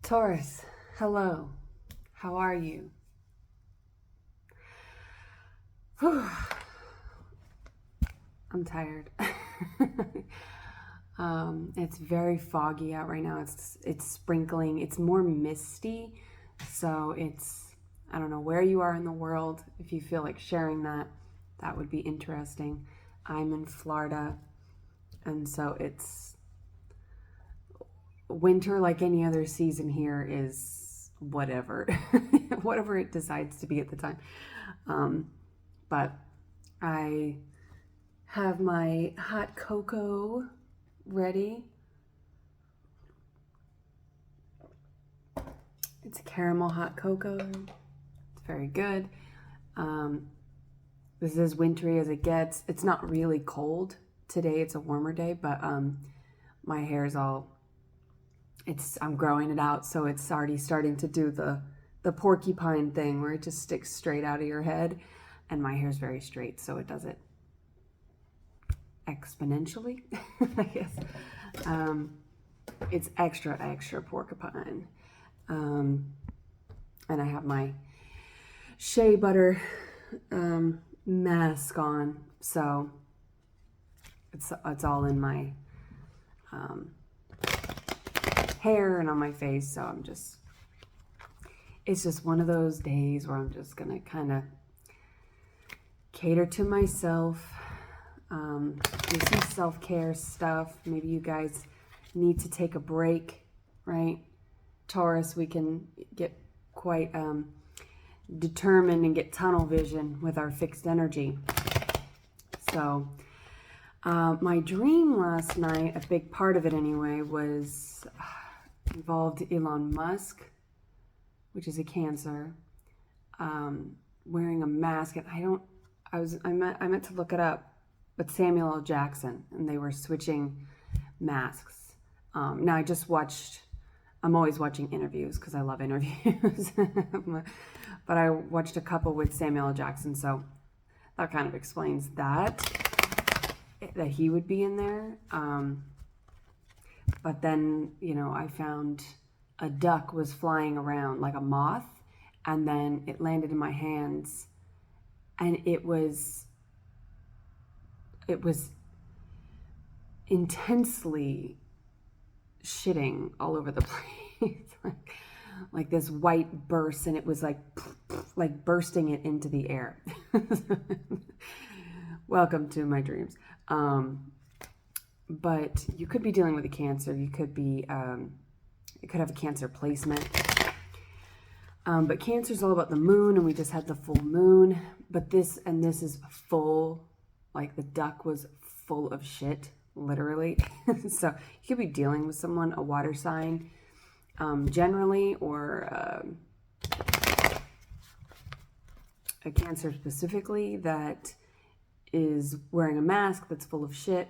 Taurus, hello. How are you? Whew. I'm tired. It's very foggy out right now. It's sprinkling. It's more misty. So I don't know where you are in the world. If you feel like sharing that, that would be interesting. I'm in Florida, and so it's winter like any other season here is whatever, whatever it decides to be at the time. But I have my hot cocoa ready. It's caramel hot cocoa. It's very good. This is as wintry as it gets. It's not really cold today. It's a warmer day, but my hair's all, I'm growing it out, so it's already starting to do the porcupine thing where it just sticks straight out of your head, and my hair's very straight, so it does it exponentially, I guess. It's extra porcupine. And I have my shea butter mask on, so it's all in my hair and on my face. So it's just one of those days where I'm just gonna kind of cater to myself, do some self-care stuff. Maybe you guys need to take a break, right? Taurus, we can get quite determined and get tunnel vision with our fixed energy. So my dream last night, a big part of it anyway, was involved Elon Musk, which is a Cancer, wearing a mask. And I meant to look it up, but Samuel L. Jackson, and they were switching masks. Now I'm always watching interviews because I love interviews, but I watched a couple with Samuel L. Jackson, so that kind of explains that he would be in there. But then, I found a duck was flying around like a moth, and then it landed in my hands, and it was intensely shitting all over the place, like this white burst, and it was like bursting it into the air. Welcome to my dreams. But you could be dealing with a Cancer. You could have a Cancer placement. But Cancer is all about the moon, and we just had the full moon. But this is full, like the duck was full of shit, literally. So you could be dealing with someone, a water sign, generally, or a Cancer specifically that is wearing a mask that's full of shit.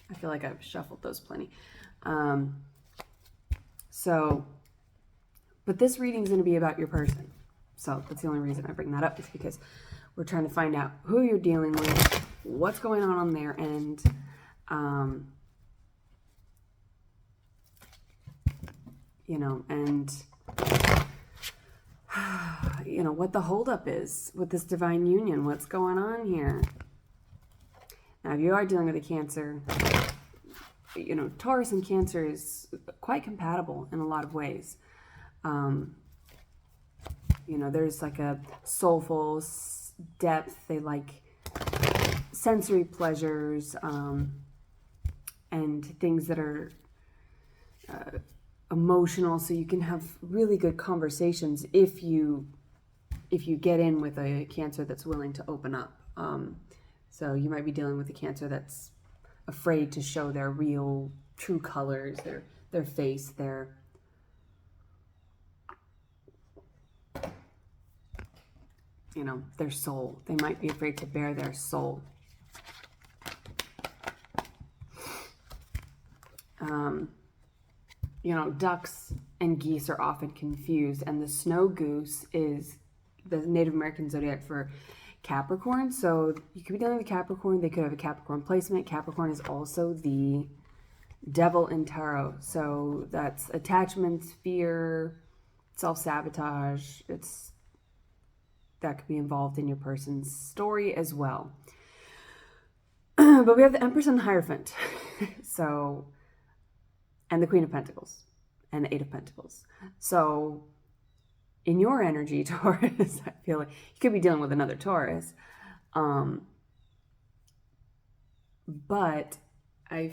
I feel like I've shuffled those plenty. But this reading's going to be about your person. So that's the only reason I bring that up, is because we're trying to find out who you're dealing with, what's going on their end, and what the holdup is with this divine union. What's going on here? Now, if you are dealing with a Cancer, Taurus and Cancer is quite compatible in a lot of ways. There's like a soulful depth. They like sensory pleasures, and things that are emotional. So you can have really good conversations if you get in with a Cancer that's willing to open up. So you might be dealing with a Cancer that's afraid to show their real, true colors, their face, their soul. They might be afraid to bare their soul. Ducks and geese are often confused, and the snow goose is the Native American zodiac for Capricorn. So you could be dealing with Capricorn. They could have a Capricorn placement. Capricorn is also the Devil in tarot. So that's attachments, fear, self-sabotage. That could be involved in your person's story as well. But we have the Empress and the Hierophant. So, and the Queen of Pentacles and the Eight of Pentacles. So in your energy, Taurus, I feel like you could be dealing with another Taurus. But I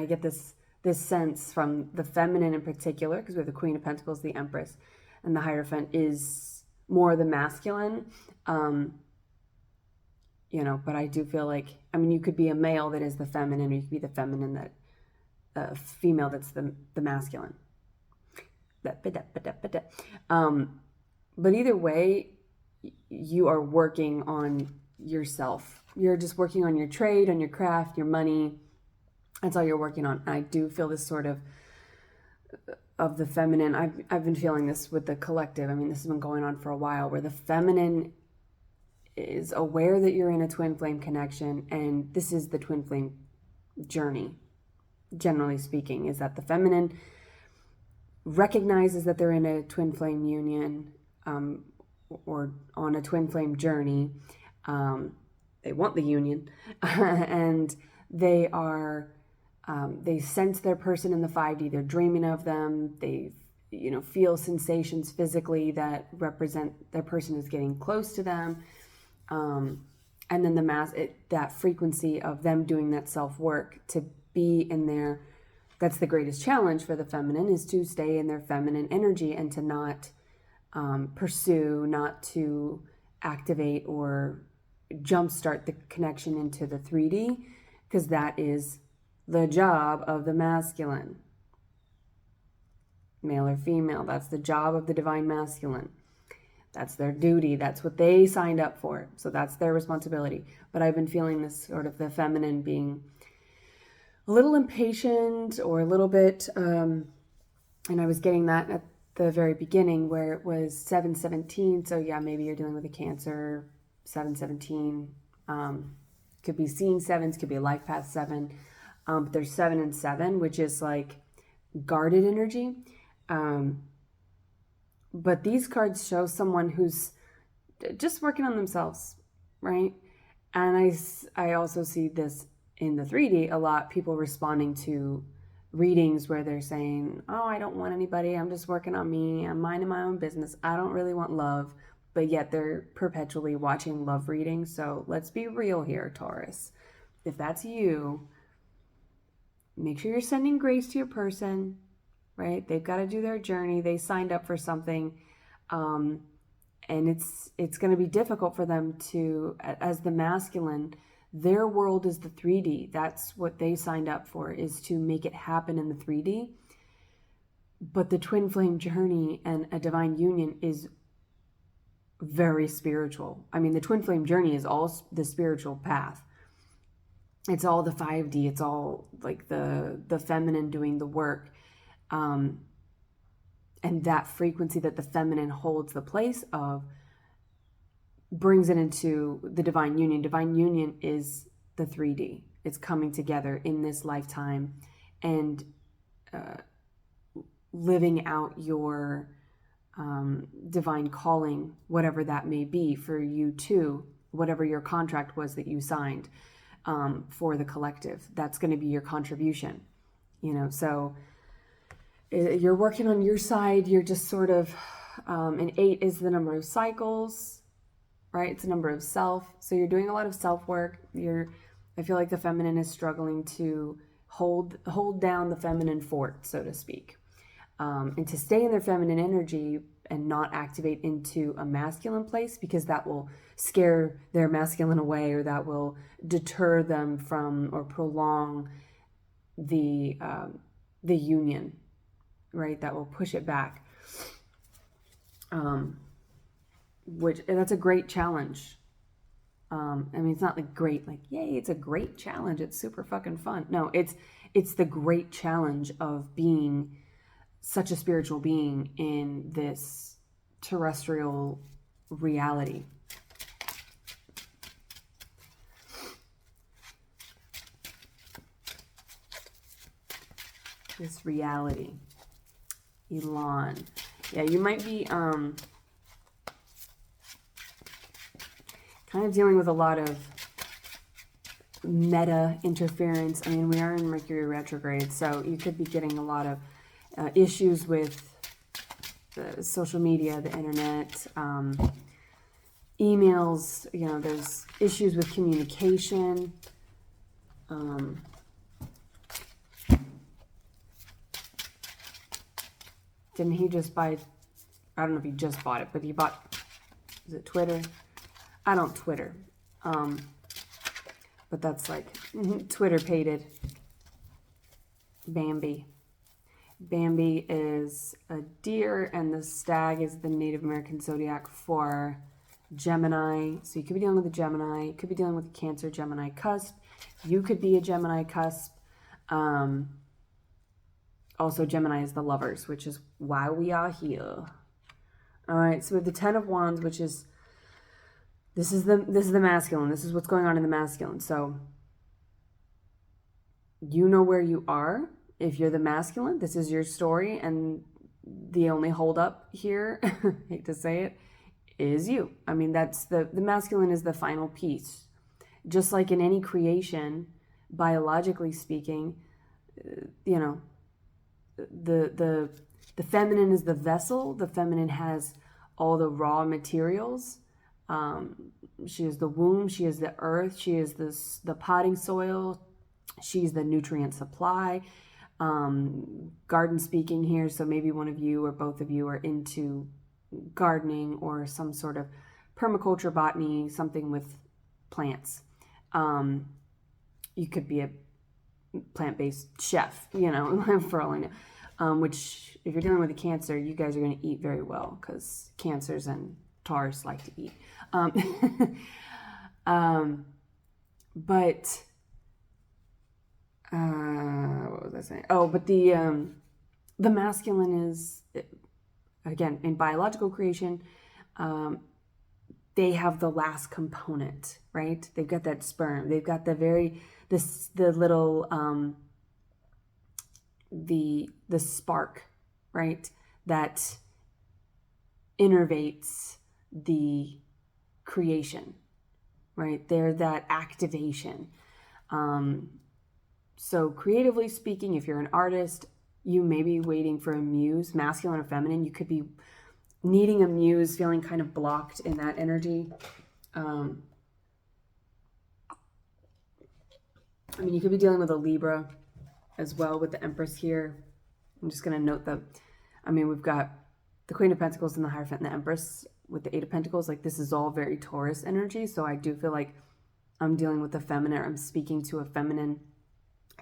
get this sense from the feminine in particular, because we have the Queen of Pentacles, the Empress, and the Hierophant is more the masculine. But I do feel like, you could be a male that is the feminine, or you could be the feminine female that's the masculine. But either way, you are working on yourself. You're just working on your trade, on your craft, your money. That's all you're working on. And I do feel this sort of the feminine. I've been feeling this with the collective. This has been going on for a while, where the feminine is aware that you're in a twin flame connection, and this is the twin flame journey, generally speaking, is that the feminine recognizes that they're in a twin flame union, or on a twin flame journey. They want the union, and they are, they sense their person in the 5D. They're dreaming of them. They, feel sensations physically that represent their person is getting close to them. And then that frequency of them doing that self-work to be in there. That's the greatest challenge for the feminine, is to stay in their feminine energy and to not pursue, not to activate or jumpstart the connection into the 3D, because that is the job of the masculine. Male or female, that's the job of the divine masculine. That's their duty. That's what they signed up for. So that's their responsibility. But I've been feeling this sort of the feminine being a little impatient, or a little bit, and I was getting that at the very beginning, where it was 7/17. So yeah, maybe you're dealing with a Cancer 7/17. Could be seeing sevens, could be a life path 7. But there's 7 and 7, which is like guarded energy. But these cards show someone who's just working on themselves, right? And I also see this in the 3D a lot, people responding to readings where they're saying, oh, I don't want anybody, I'm just working on me, I'm minding my own business, I don't really want love, but yet they're perpetually watching love readings. So let's be real here, Taurus. If that's you, make sure you're sending grace to your person, right? They've got to do their journey. They signed up for something. And it's going to be difficult for them to, as the masculine, their world is the 3D. That's what they signed up for, is to make it happen in the 3D. But the twin flame journey and a divine union is very spiritual. The twin flame journey is all the spiritual path. It's all the 5D. It's all like the feminine doing the work. And that frequency that the feminine holds the place of brings it into the divine union. Divine union is the 3D. It's coming together in this lifetime and living out your divine calling, whatever that may be for you too, whatever your contract was that you signed for the collective. That's going to be your contribution, so you're working on your side. You're just sort of, and 8 is the number of cycles, right? It's a number of self. So you're doing a lot of self-work. I feel like the feminine is struggling to hold down the feminine fort, so to speak, and to stay in their feminine energy and not activate into a masculine place, because that will scare their masculine away, or that will deter them from or prolong the union, right? That will push it back. And that's a great challenge. It's not like great, like, yay, it's a great challenge, it's super fucking fun. No, it's the great challenge of being such a spiritual being in this terrestrial reality. this reality. Elon. Yeah, you might be kind of dealing with a lot of meta interference. I mean, we are in Mercury retrograde, so you could be getting a lot of issues with the social media, the internet, emails. You know, there's issues with communication. Didn't he just buy, I don't know if he just bought it, but he bought, is it Twitter? I don't Twitter. But that's like Twitter pated. Bambi. Bambi is a deer, and the stag is the Native American zodiac for Gemini. So you could be dealing with a Gemini. You could be dealing with a Cancer Gemini cusp. You could be a Gemini cusp. Also, Gemini is the lovers, which is why we are here. All right, so with the Ten of Wands, which is this is the masculine. This is what's going on in the masculine. So you know where you are. If you're the masculine, this is your story, and the only holdup here, hate to say it, is you. I mean, that's the masculine is the final piece. Just like in any creation, biologically speaking, you know, the feminine is the vessel. The feminine has all the raw materials. She is the womb. She is the earth. She is the potting soil. She's the nutrient supply. Garden speaking here, so maybe one of you or both of you are into gardening or some sort of permaculture, botany, something with plants. You could be a plant-based chef, you know, for all I know. Which, if you're dealing with a Cancer, you guys are going to eat very well, because Cancers and Taurus like to eat. But what was I saying? Oh, but the masculine is, again, in biological creation, they have the last component, right? They've got that sperm. They've got the little the spark, right? That innervates the creation, right? They're that activation. So creatively speaking, if you're an artist, you may be waiting for a muse, masculine or feminine. You could be needing a muse, feeling kind of blocked in that energy. I mean, you could be dealing with a Libra as well with the Empress here. I'm just going to note we've got the Queen of Pentacles and the Hierophant and the Empress with the Eight of Pentacles. Like, this is all very Taurus energy. So I do feel like I'm dealing with a feminine, or I'm speaking to a feminine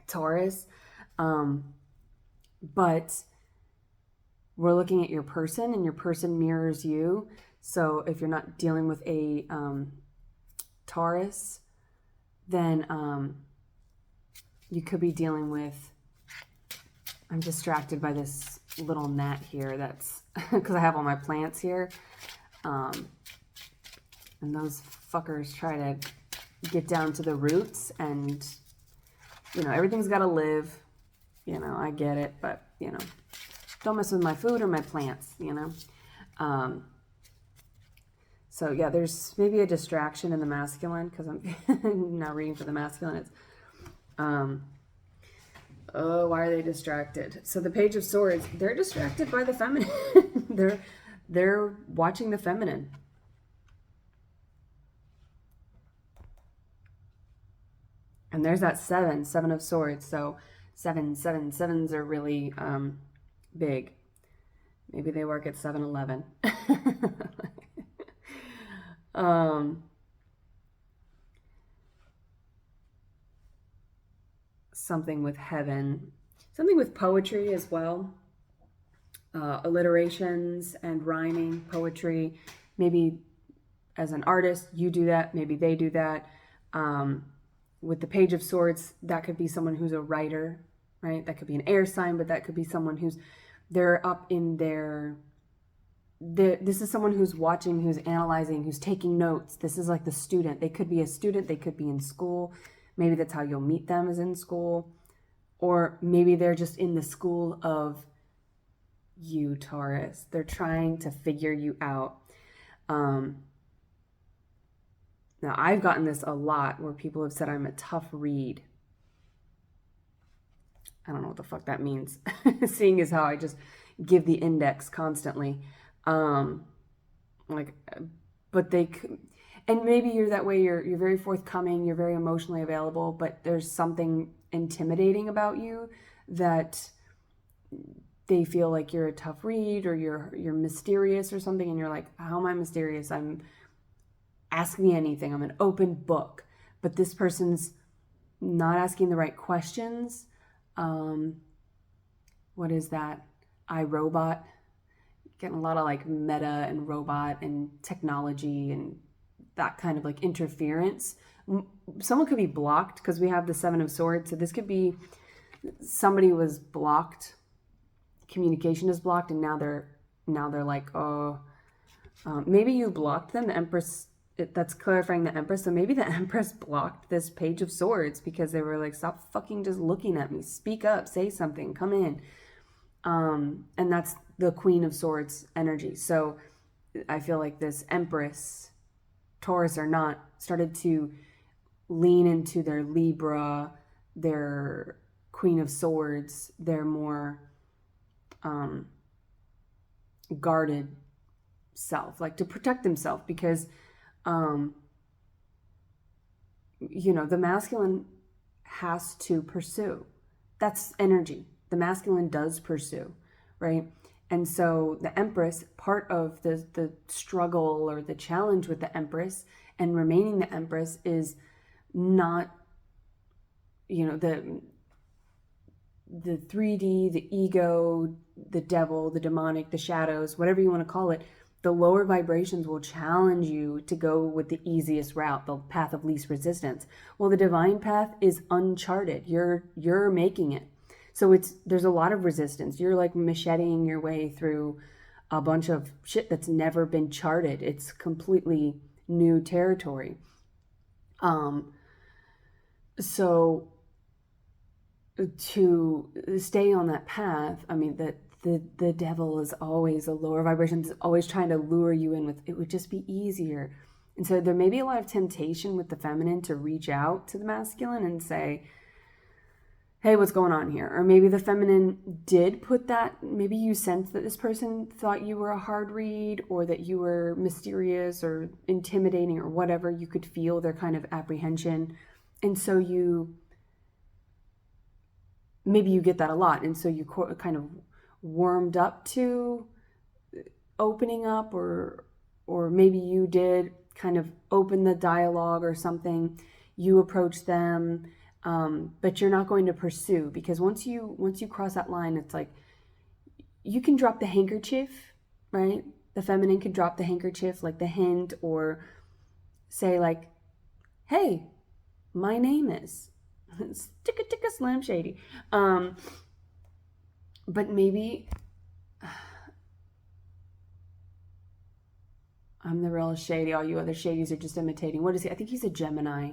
Taurus. But we're looking at your person, and your person mirrors you. So if you're not dealing with a Taurus, then you could be dealing with, I'm distracted by this little gnat here. That's because I have all my plants here. And those fuckers try to get down to the roots, and, you know, everything's got to live. You know, I get it, but, you know, don't mess with my food or my plants, you know. So, yeah, there's maybe a distraction in the masculine, because I'm now reading for the masculine. It's, oh, why are they distracted? So the Page of Swords, they're distracted by the feminine. they're watching the feminine. And there's that seven of swords. So sevens are really big. Maybe they work at 7-Eleven. Something with heaven, something with poetry as well. Alliterations and rhyming poetry. Maybe as an artist, you do that. Maybe they do that. With the Page of Swords, that could be someone who's a writer, right? That could be an air sign, but that could be someone they're up in this is someone who's watching, who's analyzing, who's taking notes. This is like the student. They could be a student. They could be in school. Maybe that's how you'll meet them, is in school. Or maybe they're just in the school of you, Taurus. They're trying to figure you out. Now, I've gotten this a lot where people have said I'm a tough read. I don't know what the fuck that means. Seeing as how I just give the index constantly. Like, but they, and maybe you're that way. You're very forthcoming. You're very emotionally available, but there's something intimidating about you that they feel like you're a tough read, or you're mysterious or something. And you're like, how am I mysterious? Ask me anything. I'm an open book. But this person's not asking the right questions. What is that? iRobot. Getting a lot of like meta and robot and technology and that kind of like interference. Someone could be blocked because we have the Seven of Swords. So this could be somebody was blocked. Communication is blocked, and now they're like, oh, maybe you blocked them. The Empress. That's clarifying the Empress. So maybe the Empress blocked this Page of Swords because they were like, stop fucking just looking at me. Speak up. Say something. Come in. And that's the Queen of Swords energy. So I feel like this Empress, Taurus or not, started to lean into their Libra, their Queen of Swords, their more guarded self, like to protect themselves, because the masculine has to pursue. That's energy. The masculine does pursue, right? And so the Empress, part of the struggle or the challenge with the Empress and remaining the Empress is not, the 3D, the ego, the devil, the demonic, the shadows, whatever you want to call it. The lower vibrations will challenge you to go with the easiest route, the path of least resistance. Well, the divine path is uncharted. You're making it. So there's a lot of resistance. You're like macheting your way through a bunch of shit that's never been charted. It's completely new territory. So to stay on that path, I mean, the devil is always a lower vibration, is always trying to lure you in with, it would just be easier. And so there may be a lot of temptation with the feminine to reach out to the masculine and say, hey, what's going on here? Or maybe the feminine did put that, maybe you sensed that this person thought you were a hard read, or that you were mysterious or intimidating or whatever. You could feel their kind of apprehension. And so maybe you get that a lot. And so you kind of warmed up to opening up, or maybe you did kind of open the dialogue or something. You approach them, but you're not going to pursue, because once you cross that line, it's like you can drop the handkerchief, right? The feminine could drop the handkerchief, like the hint, or say like, hey, my name is Ticka Slam Shady. But maybe I'm the real shady. All you other shadies are just imitating. What is he? I think he's a Gemini.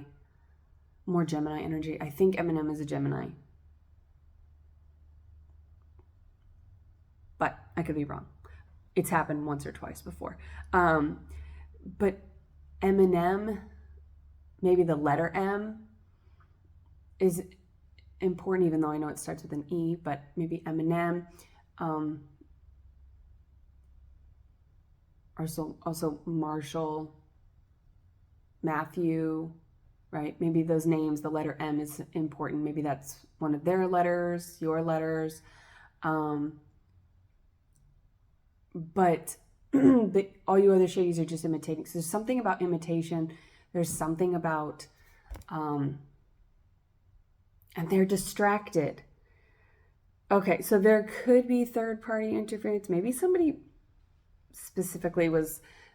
More Gemini energy. I think Eminem is a Gemini. But I could be wrong. It's happened once or twice before. But Eminem, maybe the letter M is important, even though I know it starts with an E, but maybe Eminem. Also Marshall, Matthew, right? Maybe those names, the letter M is important. Maybe that's one of their letters, your letters. But all you other shadies are just imitating. So there's something about imitation. There's something about, and they're distracted. Okay, so there could be third-party interference. Maybe somebody specifically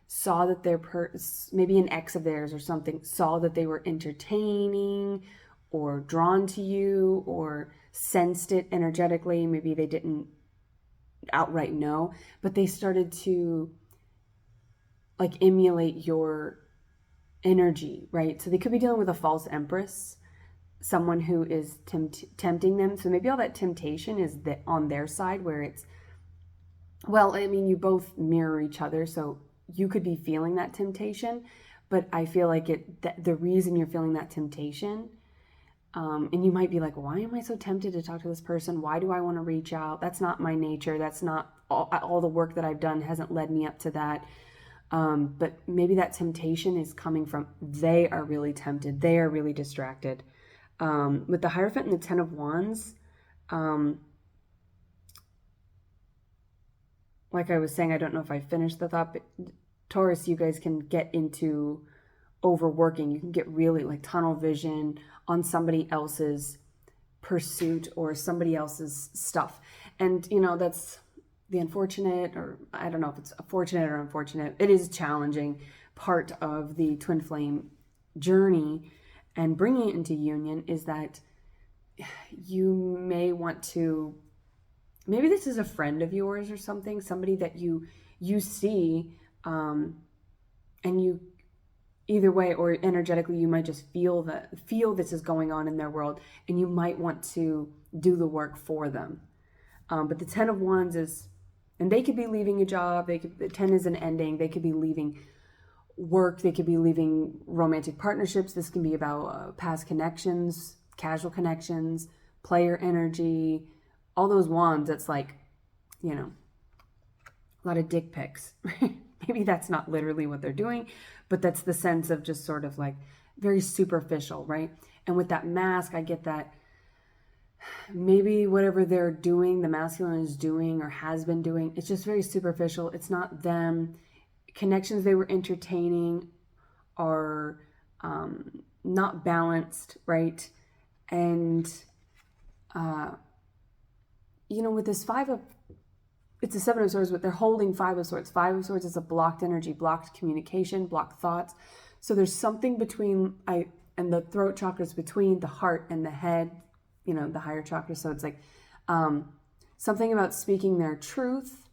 saw that maybe an ex of theirs or something, saw that they were entertaining or drawn to you, or sensed it energetically. Maybe they didn't outright know, but they started to like emulate your energy, right? So they could be dealing with a false empress. someone who is tempting them. So maybe all that temptation is on their side, where it's, well, I mean, you both mirror each other, so you could be feeling that temptation, but I feel like the reason you're feeling that temptation, and you might be like, why am I so tempted to talk to this person? Why do I want to reach out? That's not my nature. That's not all the work that I've done hasn't led me up to that. But maybe that temptation is coming from, they are really tempted. They are really distracted. With the Hierophant and the Ten of Wands, like I was saying, I don't know if I finished the thought, but Taurus, you guys can get into overworking. You can get really like tunnel vision on somebody else's pursuit or somebody else's stuff. And, that's the unfortunate, or I don't know if it's fortunate or unfortunate. It is a challenging part of the twin flame journey, and bringing it into union is that you may want to, maybe this is a friend of yours or something, somebody that you see, and you, either way, or energetically, you might just feel this is going on in their world, and you might want to do the work for them. But the Ten of Wands is, and they could be leaving a job. The 10 is an ending. They could be leaving work. They could be leaving romantic partnerships. This can be about past connections, casual connections, player energy, all those wands. It's like, a lot of dick pics. Maybe that's not literally what they're doing, but that's the sense of just sort of like very superficial, right? And with that mask, I get that maybe whatever they're doing, the masculine is doing or has been doing, it's just very superficial. It's not them. Connections they were entertaining are not balanced, right? And, with this it's a Seven of Swords, but they're holding Five of Swords. Five of Swords is a blocked energy, blocked communication, blocked thoughts. So there's something between, and the throat chakra is between the heart and the head, the higher chakra. So it's like something about speaking their truth,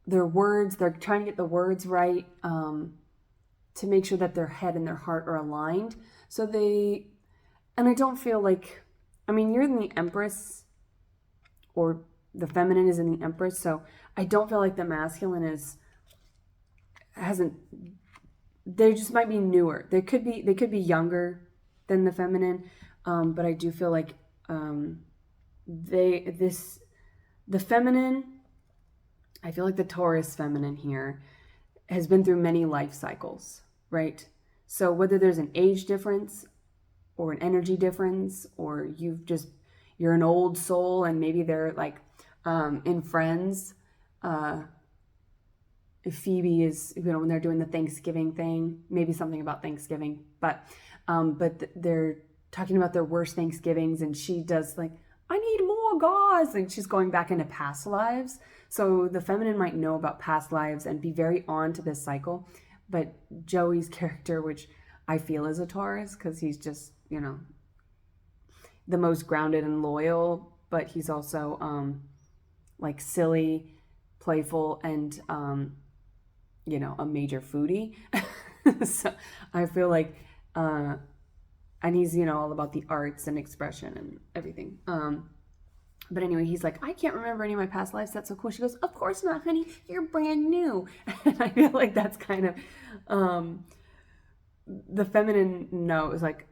their words. They're trying to get the words right to make sure that their head and their heart are aligned. So and I don't feel like, you're in the Empress, or the feminine is in the Empress. So I don't feel like the masculine they just might be newer. They could be younger than the feminine. But I do feel like the feminine, I feel like the Taurus feminine here has been through many life cycles, right? So whether there's an age difference or an energy difference, or you're an old soul, and maybe they're like in Friends, Phoebe is, when they're doing the Thanksgiving thing, maybe something about Thanksgiving, but they're talking about their worst Thanksgivings, and she does like, I need more gauze, and she's going back into past lives. So the feminine might know about past lives and be very on to this cycle. But Joey's character, which I feel is a Taurus, because he's just, the most grounded and loyal, but he's also like silly, playful, and a major foodie. So I feel like and he's, all about the arts and expression and everything. But anyway, he's like, I can't remember any of my past lives. That's so cool. She goes, of course not, honey. You're brand new. And I feel like that's kind of the feminine knows, like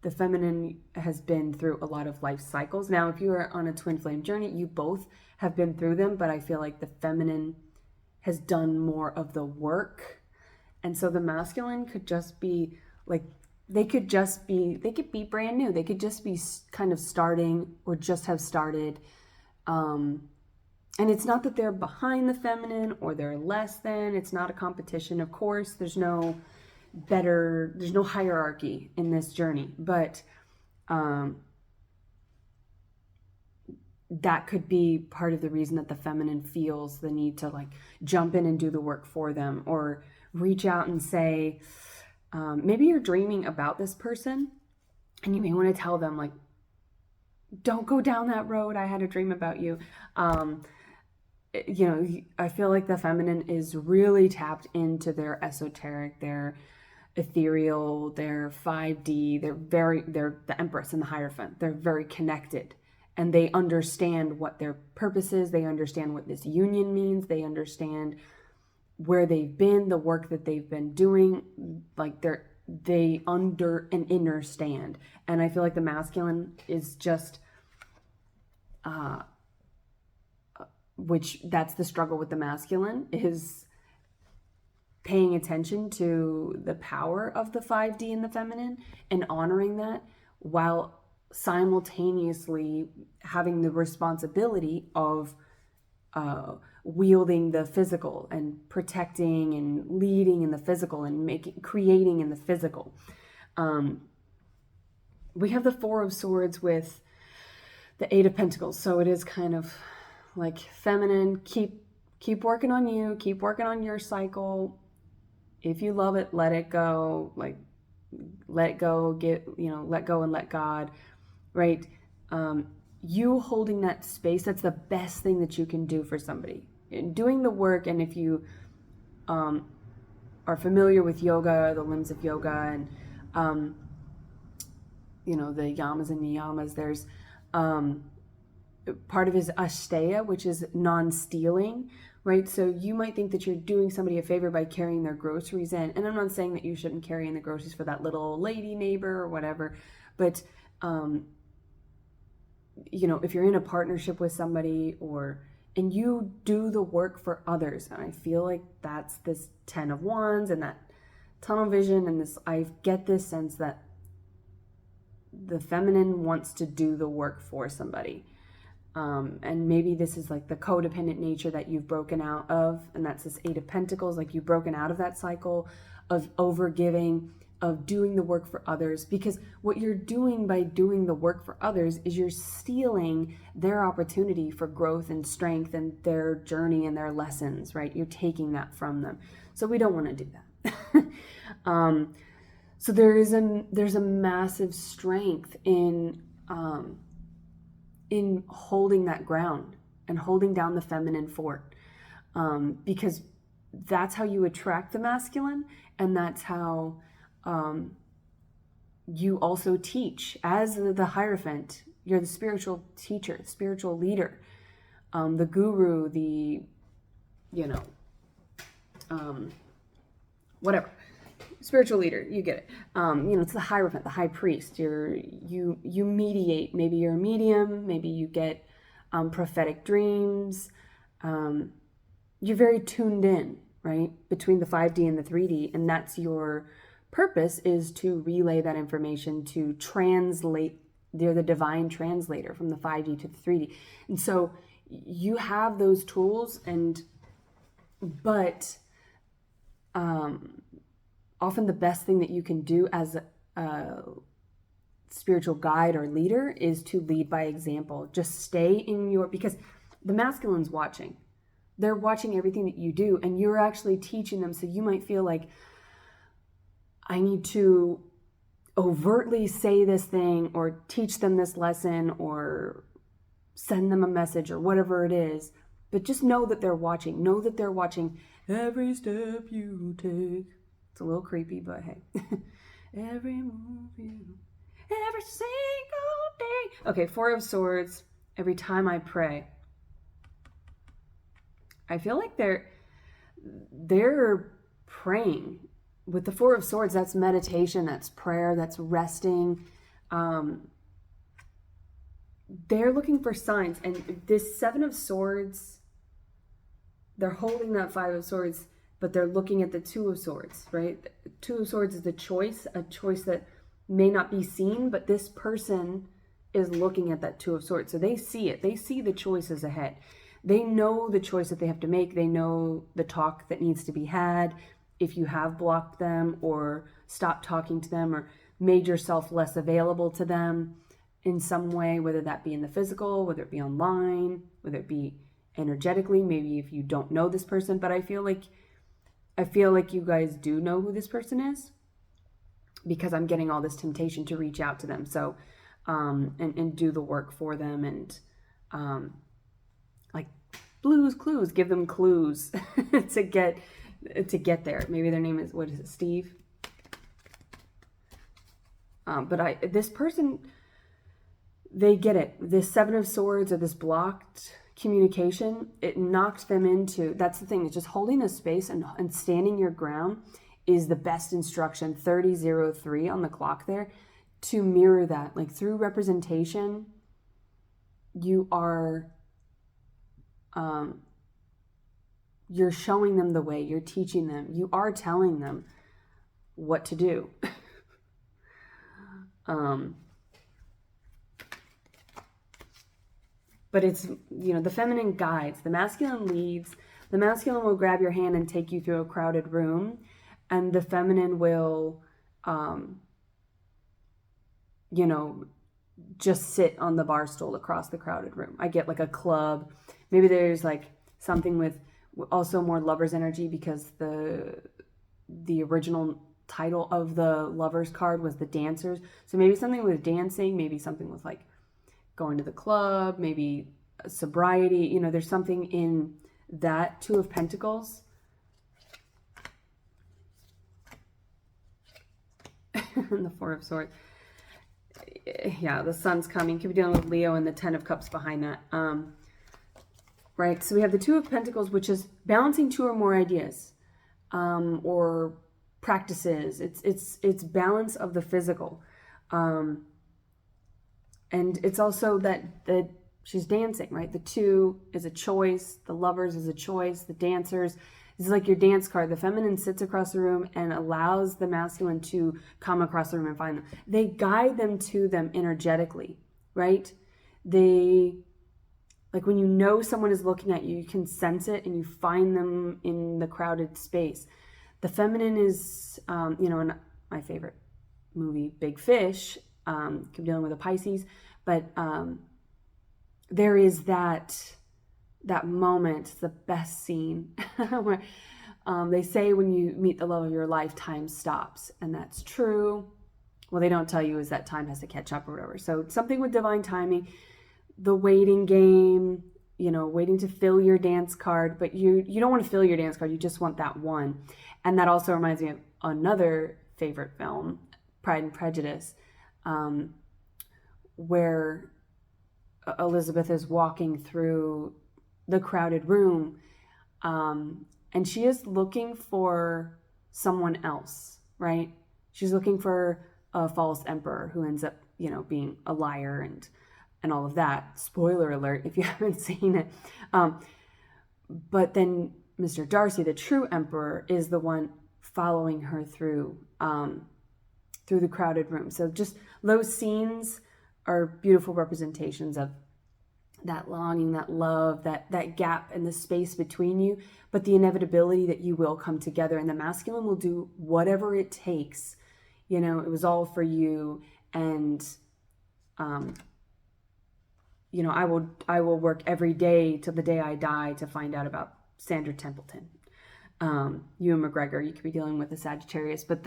the feminine has been through a lot of life cycles. Now, if you are on a twin flame journey, you both have been through them, but I feel like the feminine has done more of the work. And so the masculine could just be like, they could be brand new. They could just be kind of starting, or just have started. And it's not that they're behind the feminine or they're less than. It's not a competition. Of course, there's no hierarchy in this journey. But that could be part of the reason that the feminine feels the need to like jump in and do the work for them, or reach out and say, maybe you're dreaming about this person and you may want to tell them, like, don't go down that road. I had a dream about you. I feel like the feminine is really tapped into their esoteric, their ethereal, they're 5D, they're the Empress and the Hierophant. They're very connected, and they understand what their purpose is. They understand what this union means. They understand where they've been, the work that they've been doing. Like they understand. And I feel like the masculine is just which that's the struggle with the masculine, is paying attention to the power of the 5D and the feminine and honoring that, while simultaneously having the responsibility of wielding the physical and protecting and leading in the physical and creating in the physical. We have the Four of Swords with the Eight of Pentacles, so it is kind of like feminine. Keep working on you, keep working on your cycle. If you love it, let it go. Like, let it go. Let go and let God, right? You holding that space, that's the best thing that you can do for somebody. Doing the work, and if you are familiar with yoga, the limbs of yoga, and the yamas and niyamas, there's part of it is asteya, which is non-stealing, right? So you might think that you're doing somebody a favor by carrying their groceries in. And I'm not saying that you shouldn't carry in the groceries for that little old lady neighbor or whatever. But, if you're in a partnership with somebody and you do the work for others, and I feel like that's this 10 of Wands and that tunnel vision, and I get this sense that the feminine wants to do the work for somebody. And maybe this is like the codependent nature that you've broken out of, and that's this Eight of Pentacles, like you've broken out of that cycle of overgiving, of doing the work for others. Because what you're doing by doing the work for others is you're stealing their opportunity for growth and strength and their journey and their lessons, right? You're taking that from them. So we don't want to do that. So there's a massive strength in holding that ground and holding down the feminine fort, because that's how you attract the masculine, and that's how you also teach. As the Hierophant, you're the spiritual teacher, spiritual leader, the guru, the whatever, spiritual leader, you get it. It's the Hierophant, the high priest. You mediate. Maybe you're a medium. Maybe you get prophetic dreams. You're very tuned in, right, between the 5D and the 3D, and that's your purpose, is to relay that information, to translate. They're the divine translator from the 5D to the 3D, and so you have those tools, but often the best thing that you can do as a spiritual guide or leader is to lead by example. Just stay in because the masculine's watching. They're watching everything that you do, and you're actually teaching them. So you might feel like, I need to overtly say this thing or teach them this lesson or send them a message or whatever it is. But just know that they're watching. Know that they're watching every step you take. It's a little creepy, but hey. Every move you, every single day. Okay, Four of Swords. Every time I pray, I feel like they're praying. With the Four of Swords, that's meditation, that's prayer, that's resting. They're looking for signs. And this Seven of Swords, they're holding that Five of Swords, but they're looking at the Two of Swords, right? Two of Swords is a choice that may not be seen, but this person is looking at that Two of Swords. So they see it. They see the choices ahead. They know the choice that they have to make. They know the talk that needs to be had. If you have blocked them or stopped talking to them or made yourself less available to them in some way, whether that be in the physical, whether it be online, whether it be energetically, maybe if you don't know this person, but I feel like you guys do know who this person is, because I'm getting all this temptation to reach out to them. So, and do the work for them, and like clues, give them clues to get there. Maybe their name is, what is it, Steve? But this person, they get it. This Seven of Swords, or this blocked communication, it knocks them into, that's the thing, it's just holding a space and standing your ground is the best instruction. 30:03 on the clock there, to mirror that. Like, through representation, you are you're showing them the way, you're teaching them, you are telling them what to do. But it's, the feminine guides, the masculine leads. The masculine will grab your hand and take you through a crowded room, and the feminine will, just sit on the bar stool across the crowded room. I get like a club. Maybe there's like something with also more lover's energy, because the original title of the lover's card was the dancers. So maybe something with dancing, maybe something with like going to the club, maybe sobriety. There's something in that. Two of Pentacles. And the Four of Swords. Yeah, the Sun's coming. Could be dealing with Leo, and the Ten of Cups behind that. Right, so we have the Two of Pentacles, which is balancing two or more ideas, or practices. It's balance of the physical, and it's also that she's dancing, right? The Two is a choice. The Lovers is a choice. The Dancers, this is like your dance card. The feminine sits across the room and allows the masculine to come across the room and find them. They guide them to them energetically, right? Like, when someone is looking at you, you can sense it, and you find them in the crowded space. The feminine is, in my favorite movie, Big Fish, dealing with a Pisces, but there is that moment, the best scene, where they say when you meet the love of your life, time stops, and that's true. Well, they don't tell you is that time has to catch up or whatever. So something with divine timing. The waiting game, waiting to fill your dance card, but you don't want to fill your dance card, you just want that one. And that also reminds me of another favorite film, Pride and Prejudice, where Elizabeth is walking through the crowded room, and she is looking for someone else, right? She's looking for a false emperor who ends up, being a liar and all of that. Spoiler alert if you haven't seen it. But then Mr. Darcy, the true emperor, is the one following her through the crowded room. So just those scenes are beautiful representations of that longing, that love, that gap and the space between you, but the inevitability that you will come together, and the masculine will do whatever it takes. It was all for you, and I will work every day till the day I die to find out about Sandra Templeton. Ewan McGregor, you could be dealing with a Sagittarius, but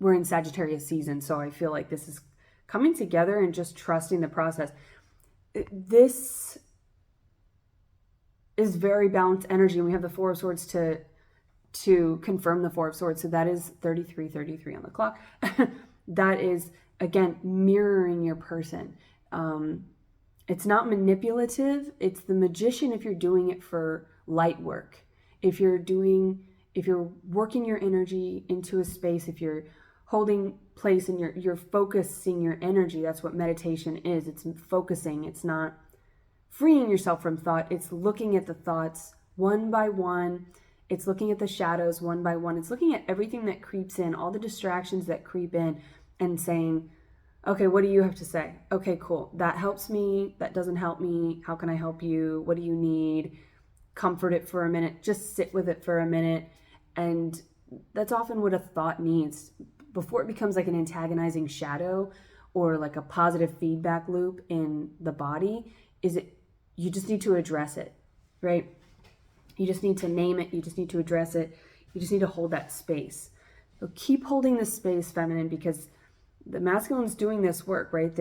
we're in Sagittarius season, so I feel like this is coming together and just trusting the process. This is very balanced energy, and we have the Four of Swords to confirm the Four of Swords. So that is 33:33 on the clock. That is, again, mirroring your person. It's not manipulative. It's the magician if you're doing it for light work. If you're working your energy into a space, if you're holding place and you're focusing your energy, that's what meditation is. It's focusing. It's not freeing yourself from thought. It's looking at the thoughts one by one. It's looking at the shadows one by one. It's looking at everything that creeps in, all the distractions that creep in, and saying, okay, what do you have to say? Okay, cool. That helps me. That doesn't help me. How can I help you? What do you need? Comfort it for a minute. Just sit with it for a minute. And that's often what a thought needs before it becomes like an antagonizing shadow or like a positive feedback loop in the body. You just need to address it, right? You just need to name it. You just need to address it. You just need to hold that space. So keep holding this space, feminine, because the masculine's doing this work, right?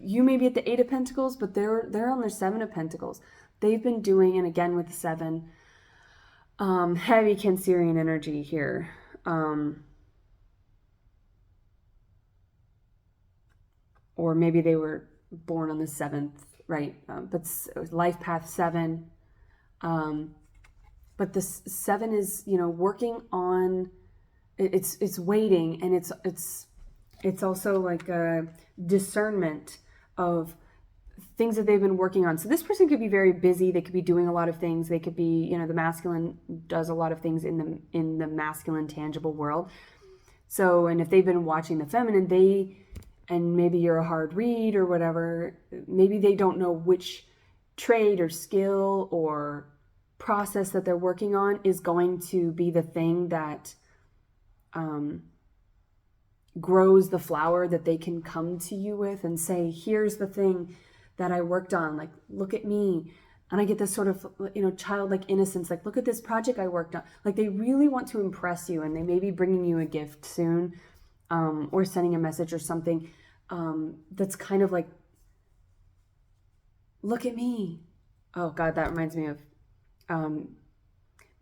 You may be at the Eight of Pentacles, but they're on their Seven of Pentacles. They've been doing, and again with the Seven, heavy Cancerian energy here. or maybe they were born on the 7th, right? But it was life path 7. But this 7 is, working on, it's waiting, and it's also like a discernment of things that they've been working on. So this person could be very busy. They could be doing a lot of things. They could be, the masculine does a lot of things in the masculine tangible world. So, and if they've been watching the feminine, and maybe you're a hard read or whatever, maybe they don't know which trade or skill or process that they're working on is going to be the thing that grows the flower that they can come to you with and say, here's the thing that I worked on, like, look at me. And I get this sort of, childlike innocence, like, look at this project I worked on. Like, they really want to impress you, and they may be bringing you a gift soon, or sending a message or something that's kind of like, look at me. Oh God, that reminds me of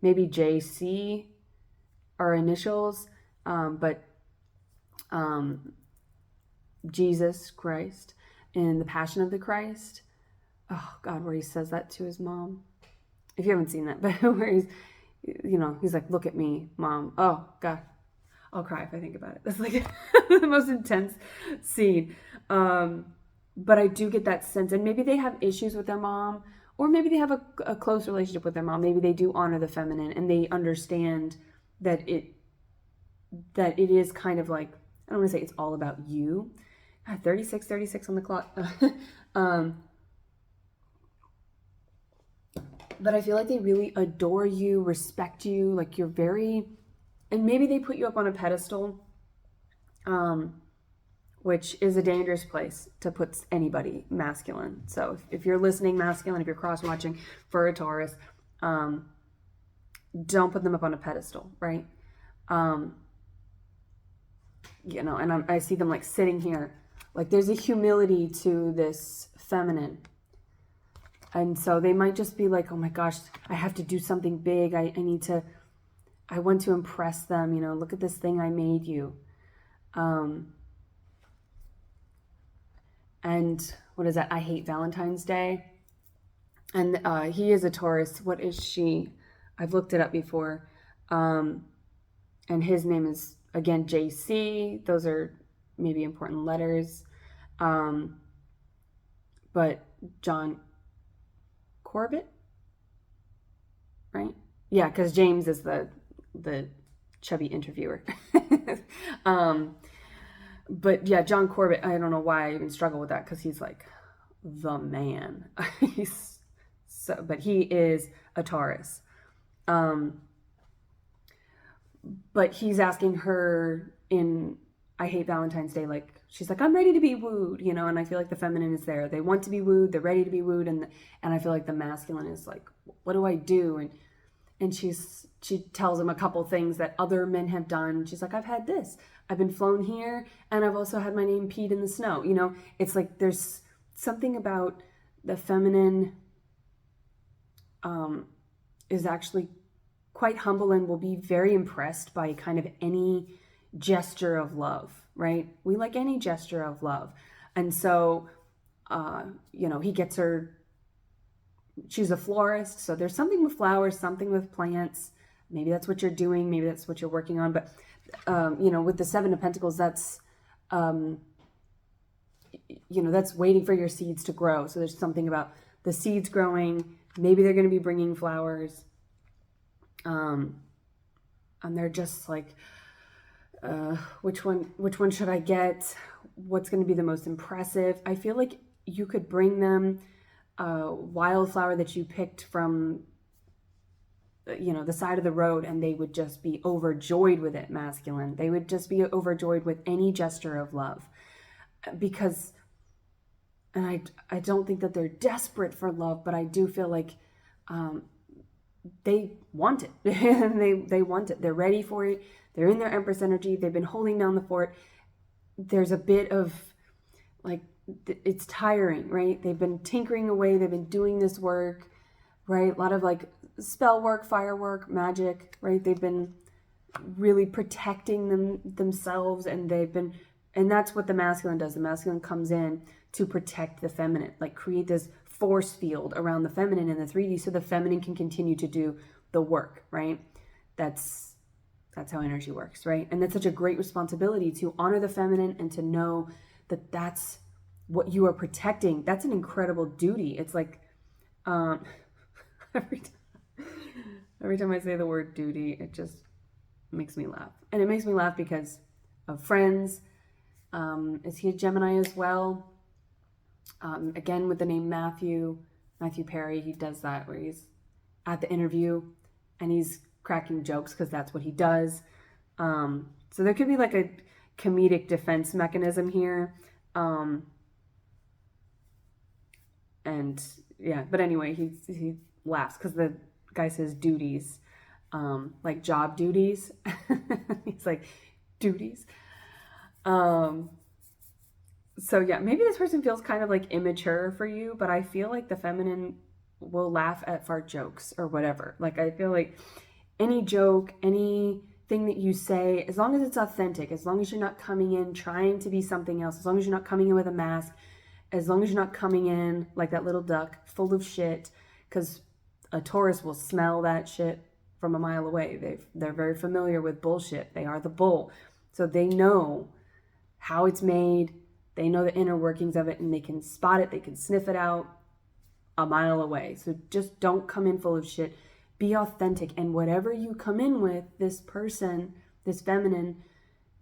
maybe JC are initials, but Jesus Christ in the Passion of the Christ. Oh God, where he says that to his mom. If you haven't seen that, but where he's like, look at me, Mom. Oh God, I'll cry if I think about it. That's like the most intense scene. But I do get that sense, and maybe they have issues with their mom, or maybe they have a close relationship with their mom. Maybe they do honor the feminine, and they understand that it is kind of like, I don't want to say it's all about you. God, 36 on the clock. But I feel like they really adore you, respect you, like you're very, and maybe they put you up on a pedestal, which is a dangerous place to put anybody masculine. So if you're listening masculine, if you're cross-watching for a Taurus, don't put them up on a pedestal, right? And I see them like sitting here, like there's a humility to this feminine. And so they might just be like, oh my gosh, I have to do something big. I want to impress them. Look at this thing I made you. And what is that? I hate Valentine's Day. And he is a Taurus. What is she? I've looked it up before. And his name is, again, JC. Those are maybe important letters. But John Corbett, right? Yeah, because James is the chubby interviewer. But yeah, John Corbett, I don't know why I even struggle with that, because he's like the man. But he is a Taurus. But he's asking her in I Hate Valentine's Day, like, she's like, I'm ready to be wooed, and I feel like the feminine is there. They want to be wooed, they're ready to be wooed, and I feel like the masculine is like, what do I do? And she tells him a couple things that other men have done. She's like, I've had this. I've been flown here, and I've also had my name peed in the snow. It's like there's something about the feminine is actually quite humble and will be very impressed by kind of any gesture of love, right? We like any gesture of love. And so, he gets her, she's a florist. So there's something with flowers, something with plants. Maybe that's what you're doing. Maybe that's what you're working on. But, with the 7 of Pentacles, that's, that's waiting for your seeds to grow. So there's something about the seeds growing. Maybe they're going to be bringing flowers. And they're just like, which one should I get? What's going to be the most impressive? I feel like you could bring them a wildflower that you picked from, the side of the road, and they would just be overjoyed with it, masculine. They would just be overjoyed with any gesture of love, because, and I don't think that they're desperate for love, but I do feel like, they want it. they want it. They're ready for it. They're in their Empress energy. They've been holding down the fort. There's a bit of like, it's tiring, right? They've been tinkering away. They've been doing this work, right? A lot of like spell work, firework, magic, right? They've been really protecting themselves, and they've been And that's what the masculine does. The masculine comes in to protect the feminine, like create this force field around the feminine in the 3D so the feminine can continue to do the work, right? That's how energy works, right? And that's such a great responsibility to honor the feminine and to know that that's what you are protecting. That's an incredible duty. It's like every time I say the word duty, it just makes me laugh. And it makes me laugh because of friends. Is he a Gemini as well? Again, with the name Matthew Perry, he does that where he's at the interview and he's cracking jokes because that's what he does. So there could be like a comedic defense mechanism here. And yeah, but anyway, he laughs because the guy says duties, like job duties. He's like, duties. So yeah, maybe this person feels kind of like immature for you, but I feel like the feminine will laugh at fart jokes or whatever. Like I feel like any joke, anything that you say, as long as it's authentic, as long as you're not coming in trying to be something else, as long as you're not coming in with a mask, as long as you're not coming in like that little duck full of shit, because a Taurus will smell that shit from a mile away. They're very familiar with bullshit. They are the bull. So they know how it's made. They know the inner workings of it and they can spot it. They can sniff it out a mile away. So just don't come in full of shit. Be authentic. And whatever you come in with, this person, this feminine,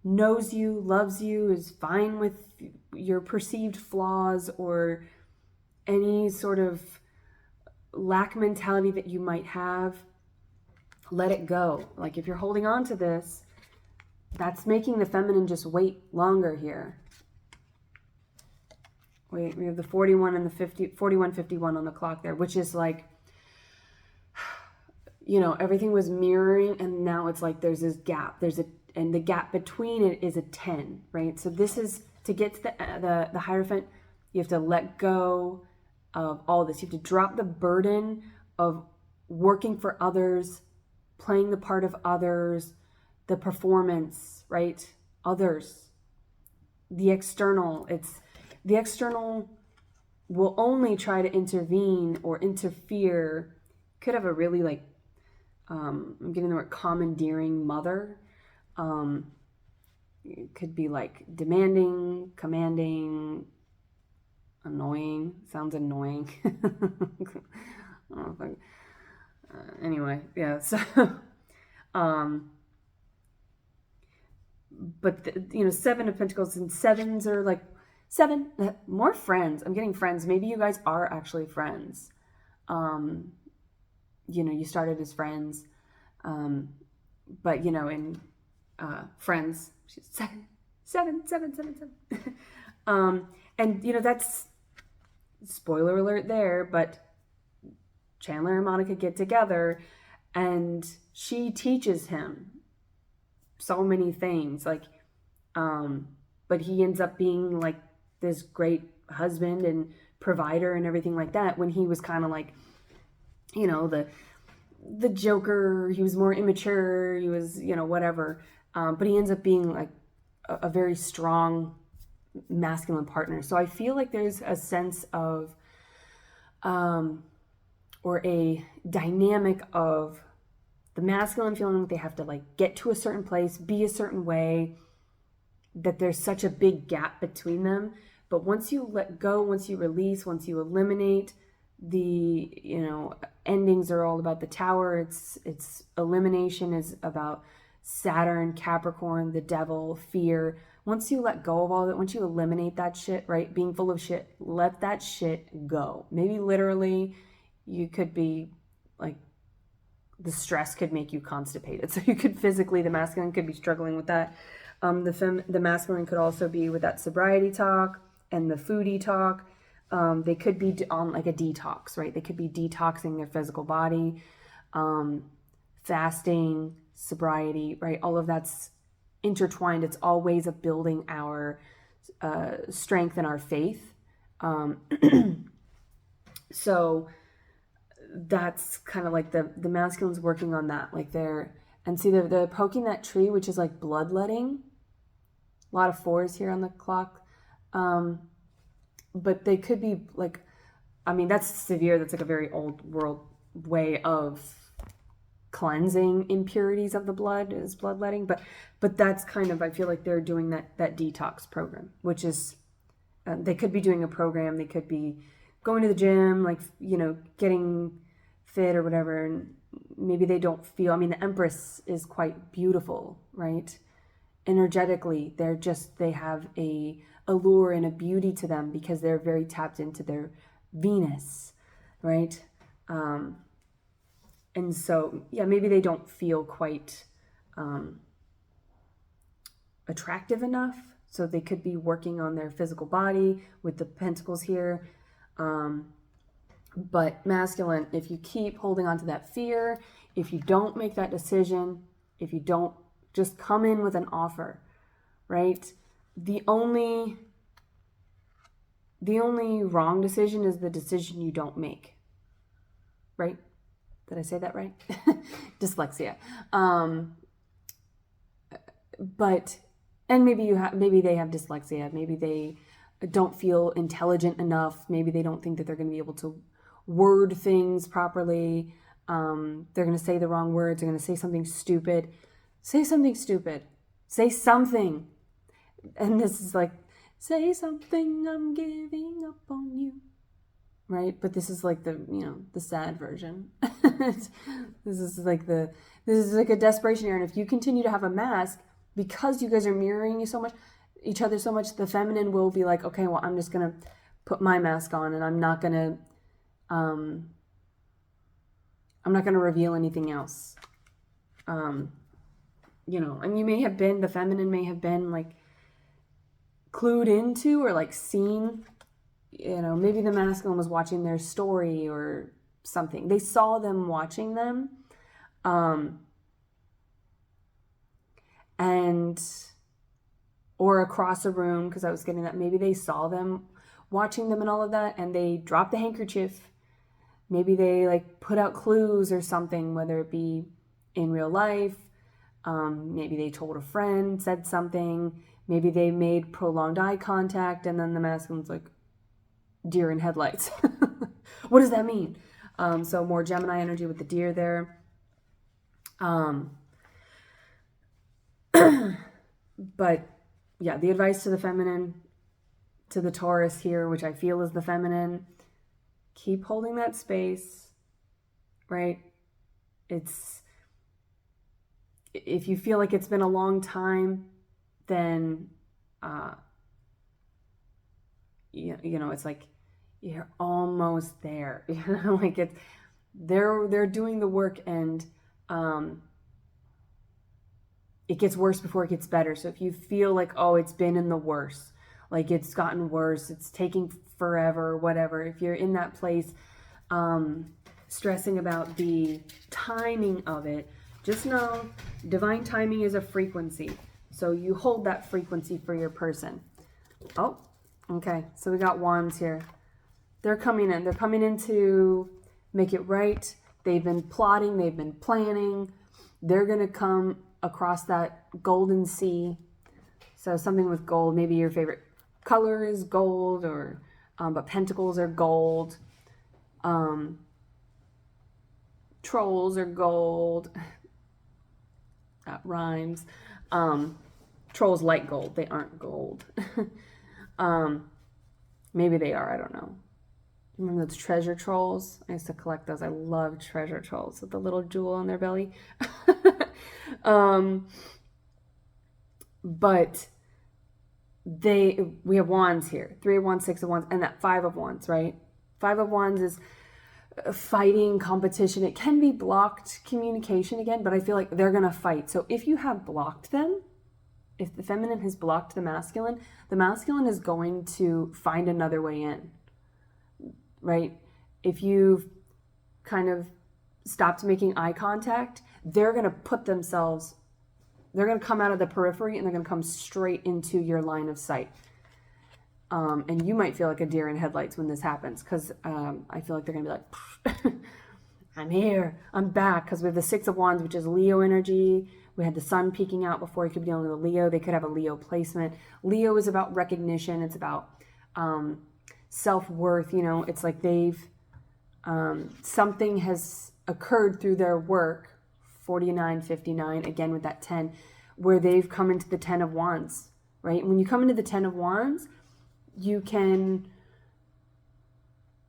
knows you, loves you, is fine with your perceived flaws or any sort of lack mentality that you might have. Let it go. Like if you're holding on to this, that's making the feminine just wait longer here. Wait, we have the 41 and the 41:51 on the clock there, which is like, you know, everything was mirroring and now it's like there's this gap. And the gap between it is a 10, right? So this is, to get to the Hierophant, you have to let go of all this. You have to drop the burden of working for others, playing the part of others, the performance, right? Others, the external. The external will only try to intervene or interfere. Could have a really like, I'm getting the word commandeering mother. It could be like demanding, commanding, annoying. Sounds annoying. I don't know if anyway, yeah. So, but you know, 7 of Pentacles and sevens are like 7 more friends. I'm getting friends. Maybe you guys are actually friends. You know, you started as friends, but you know, in friends, she's 7. And you know, that's spoiler alert there, but Chandler and Monica get together and she teaches him so many things, like but he ends up being like this great husband and provider and everything like that, when he was kind of like, you know, the joker. He was more immature, he was, you know, whatever, but he ends up being like a very strong masculine partner. So I feel like there's a sense of or a dynamic of the masculine feeling like they have to like get to a certain place, be a certain way, that there's such a big gap between them. But once you let go, once you release, once you eliminate, the, you know, endings are all about the Tower. It's elimination is about Saturn, Capricorn, the devil, fear. Once you let go of all that, once you eliminate that shit, right, being full of shit, let that shit go. Maybe literally you could be like, the stress could make you constipated. So you could physically, the masculine could be struggling with that. The masculine could also be with that sobriety talk and the foodie talk. They could be on like a detox, right? They could be detoxing their physical body, fasting, sobriety, right? All of that's intertwined. It's all ways of building our strength and our faith. So that's kind of like the masculine's working on that, like they're poking that tree, which is like bloodletting, A lot of 4s here on the clock. But they could be like, I mean, that's severe. That's like a very old world way of cleansing impurities of the blood, is bloodletting. But that's kind of, I feel like they're doing that detox program, which is, they could be doing a program. They could be going to the gym, like, you know, getting fit or whatever. And maybe they don't feel, I mean, the Empress is quite beautiful, right? Energetically, they have a allure and a beauty to them because they're very tapped into their Venus, right? And so, yeah, maybe they don't feel quite attractive enough. So they could be working on their physical body with the pentacles here. But masculine, if you keep holding on to that fear, if you don't make that decision, if you don't just come in with an offer, right? The only wrong decision is the decision you don't make, right? Did I say that right? Dyslexia. But, and maybe they have dyslexia. Maybe they don't feel intelligent enough. Maybe they don't think that they're going to be able to word things properly. They're going to say the wrong words. They're going to say something stupid. Say something stupid. Say something. And this is like, say something, I'm giving up on you. Right? But this is like the sad version. This is like a desperation here. And if you continue to have a mask, because you guys are mirroring each other so much, the feminine will be like, okay, well, I'm just going to put my mask on and I'm not going to reveal anything else. And the feminine may have been like clued into or like seen, maybe the masculine was watching their story or something. They saw them watching them. Or across a room, because I was getting that. Maybe they saw them watching them and all of that, and they dropped the handkerchief. Maybe they like put out clues or something, whether it be in real life. Maybe they told a friend, said something. Maybe they made prolonged eye contact, and then the masculine's like, deer in headlights. What does that mean? So more Gemini energy with the deer there. But yeah, the advice to the feminine, to the Taurus here, which I feel is the feminine, keep holding that space, right? If you feel like it's been a long time, then, it's like, you're almost there, like they're doing the work, and, it gets worse before it gets better. So if you feel like, oh, it's been in the worst, like it's gotten worse, it's taking forever, whatever, if you're in that place, stressing about the timing of it, just know divine timing is a frequency. So you hold that frequency for your person. Oh, okay. So we got wands here. They're coming in. They're coming in to make it right. They've been plotting. They've been planning. They're going to come across that golden sea. So something with gold. Maybe your favorite color is gold, or but pentacles are gold. Trolls are gold. That rhymes. Trolls like gold. They aren't gold. Maybe they are. I don't know. Remember those treasure trolls? I used to collect those. I love treasure trolls with the little jewel on their belly. But we have wands here. 3 of wands, 6 of wands, and that 5 of wands, right? 5 of wands is fighting, competition. It can be blocked communication again, but I feel like they're going to fight. So if you have blocked them, if the feminine has blocked the masculine is going to find another way in, right? If you've kind of stopped making eye contact, they're going to they're going to come out of the periphery and they're going to come straight into your line of sight. And you might feel like a deer in headlights when this happens, because I feel like they're going to be like, I'm here, I'm back, because we have the 6 of wands, which is Leo energy, We had the sun peeking out before he could be dealing with a Leo. They could have a Leo placement. Leo is about recognition. It's about self-worth. You know, it's like they've, something has occurred through their work, 49, 59, again with that 10, where they've come into the 10 of Wands, right? When you come into the 10 of Wands, you can,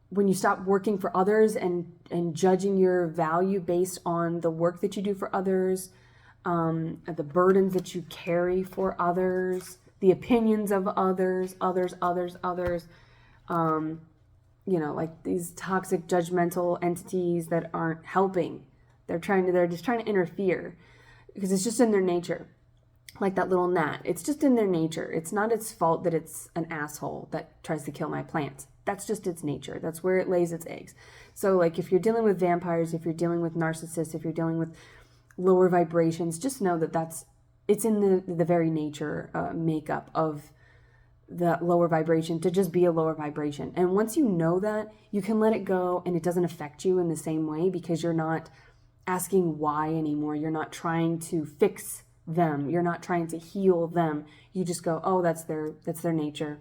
when you stop working for others and judging your value based on the work that you do for others, the burdens that you carry for others, the opinions of others, you know, like these toxic judgmental entities that aren't helping. They're just trying to interfere because it's just in their nature. Like that little gnat. It's just in their nature. It's not its fault that it's an asshole that tries to kill my plants. That's just its nature. That's where it lays its eggs. So like if you're dealing with vampires, if you're dealing with narcissists, if you're dealing with lower vibrations, just know that it's in the very nature, makeup of that lower vibration to just be a lower vibration. And once you know that, you can let it go and it doesn't affect you in the same way because you're not asking why anymore. You're not trying to fix them. You're not trying to heal them. You just go, oh, that's their nature.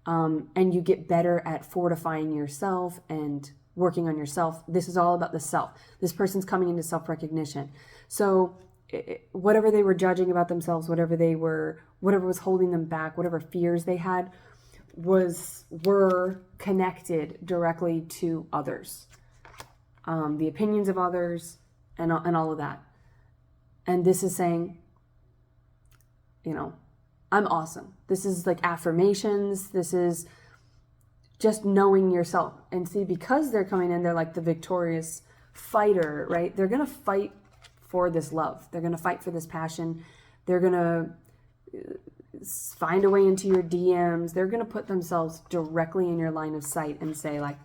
And you get better at fortifying yourself and working on yourself. This is all about the self. This person's coming into self-recognition. So whatever they were judging about themselves, whatever was holding them back, whatever fears they had were connected directly to others. The opinions of others and all of that. And this is saying, you know, I'm awesome. This is like affirmations. This is just knowing yourself. And see, because they're coming in, they're like the victorious fighter, right? They're going to fight for this love. They're going to fight for this passion. They're going to find a way into your DMs. They're going to put themselves directly in your line of sight and say like,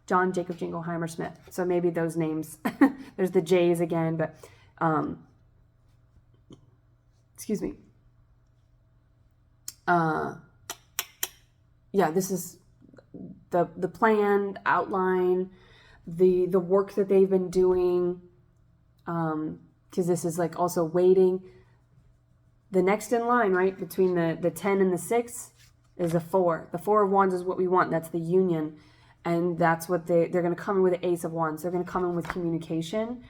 John Jacob Jingleheimer Smith. So maybe those names, there's the J's again, but, excuse me. Yeah, this is the plan, outline, the work that they've been doing, because this is like also waiting. The next in line, right, between the 10 and the 6 is the 4. The 4 of Wands is what we want. That's the union. And that's what they're going to come in with the Ace of Wands. They're going to come in with communication.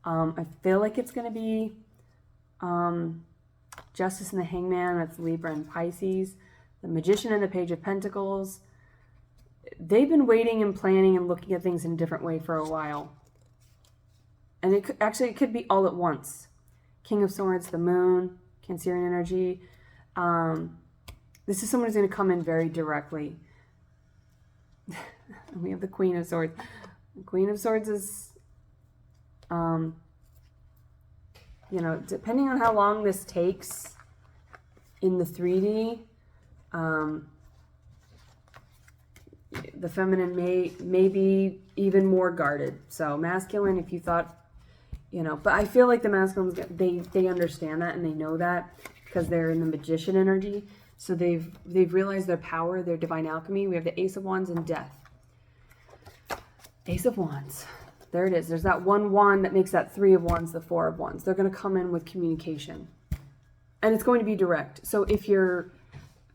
I feel like it's going to be Justice and the Hangman. That's Libra and Pisces. The Magician and the Page of Pentacles. They've been waiting and planning and looking at things in a different way for a while. And it could be all at once. King of Swords, the Moon, Cancerian energy. This is someone who's going to come in very directly. We have the Queen of Swords. The Queen of Swords is, you know, depending on how long this takes in the 3D, the feminine may be even more guarded. So masculine, if you thought, you know, but I feel like the masculines, they understand that and they know that because they're in the Magician energy. So they've realized their power, their divine alchemy. We have the Ace of Wands and Death. Ace of Wands. There it is. There's that one wand that makes that 3 of Wands, the 4 of Wands. They're going to come in with communication. And it's going to be direct. So if you're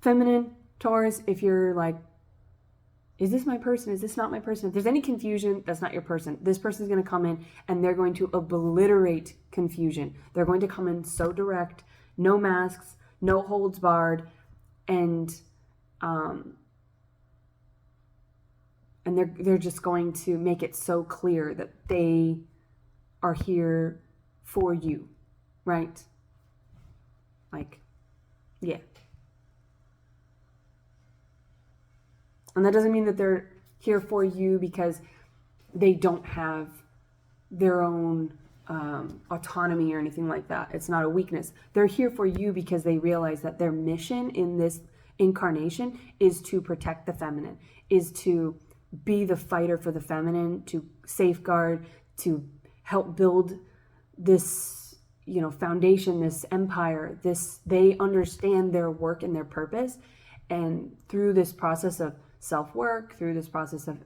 feminine, Taurus, if you're like, is this my person? Is this not my person? If there's any confusion, that's not your person. This person's going to come in and they're going to obliterate confusion. They're going to come in so direct, no masks, no holds barred, and they're just going to make it so clear that they are here for you, right? Like, yeah. And that doesn't mean that they're here for you because they don't have their own autonomy or anything like that. It's not a weakness. They're here for you because they realize that their mission in this incarnation is to protect the feminine, is to be the fighter for the feminine, to safeguard, to help build this, you know, foundation, this empire. They understand their work and their purpose. And through this process of self-work, through this process of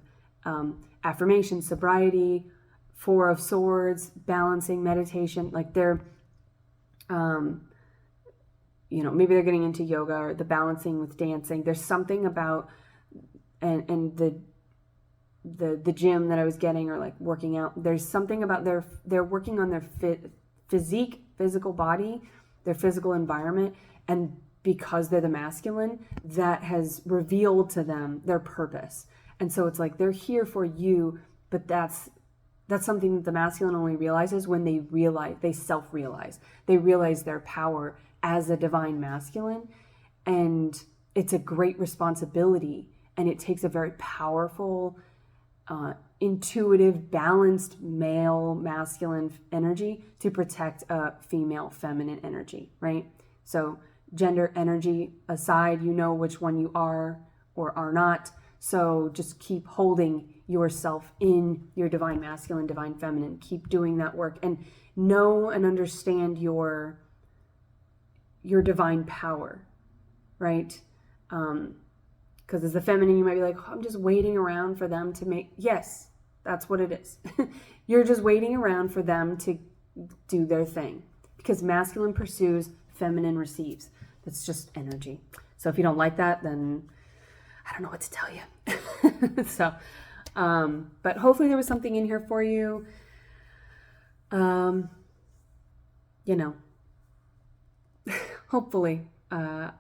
affirmation, sobriety, Four of Swords, balancing, meditation, like they're, you know, maybe they're getting into yoga or the balancing with dancing. There's something about, and the gym that I was getting, or like working out, there's something about they're working on their physical body, their physical environment, and because they're the masculine, that has revealed to them their purpose. And so it's like they're here for you, but that's something that the masculine only realizes when they self-realize. They realize their power as a divine masculine, and it's a great responsibility, and it takes a very powerful, intuitive, balanced male masculine energy to protect a female feminine energy, right? So gender energy aside, you know which one you are or are not. So just keep holding yourself in your divine masculine, divine feminine. Keep doing that work and know and understand your divine power, right? Because as the feminine, you might be like, oh, I'm just waiting around for them to make, yes, that's what it is. You're just waiting around for them to do their thing, because masculine pursues, feminine receives. That's just energy. So if you don't like that, then I don't know what to tell you. So, but hopefully there was something in here for you. You know, hopefully, I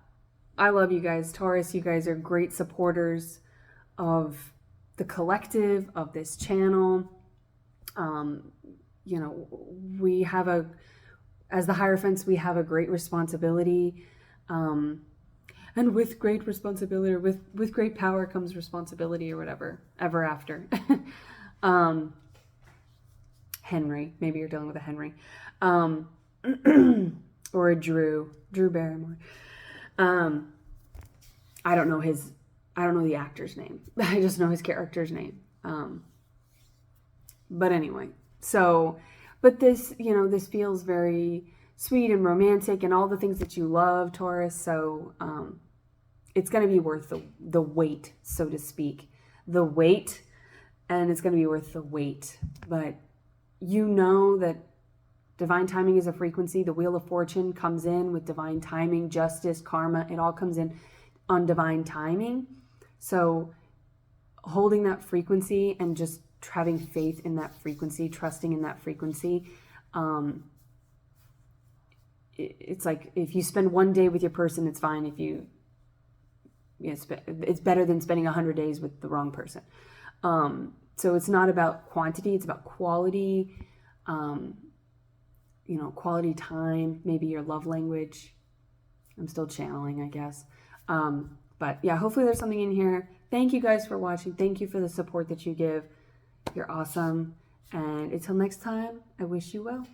love you guys. Taurus, you guys are great supporters of the collective, of this channel. You know, we have as the Hierophants, we have a great responsibility. And with great responsibility, or with great power comes responsibility, or whatever, ever after. Henry, maybe you're dealing with a Henry. Or a Drew Barrymore. I don't know the actor's name. I just know his character's name. But anyway, but this, you know, this feels very sweet and romantic and all the things that you love, Taurus. So, it's going to be worth the wait, so to speak, and it's going to be worth the wait. But you know that divine timing is a frequency. The Wheel of Fortune comes in with divine timing, justice, karma. It all comes in on divine timing. So holding that frequency and just having faith in that frequency, trusting in that frequency. It's like if you spend one day with your person, it's fine. It's better than spending 100 days with the wrong person. So it's not about quantity, it's about quality. You know, quality time, maybe your love language. I'm still channeling, I guess. But yeah, hopefully there's something in here. Thank you guys for watching. Thank you for the support that you give. You're awesome. And until next time, I wish you well.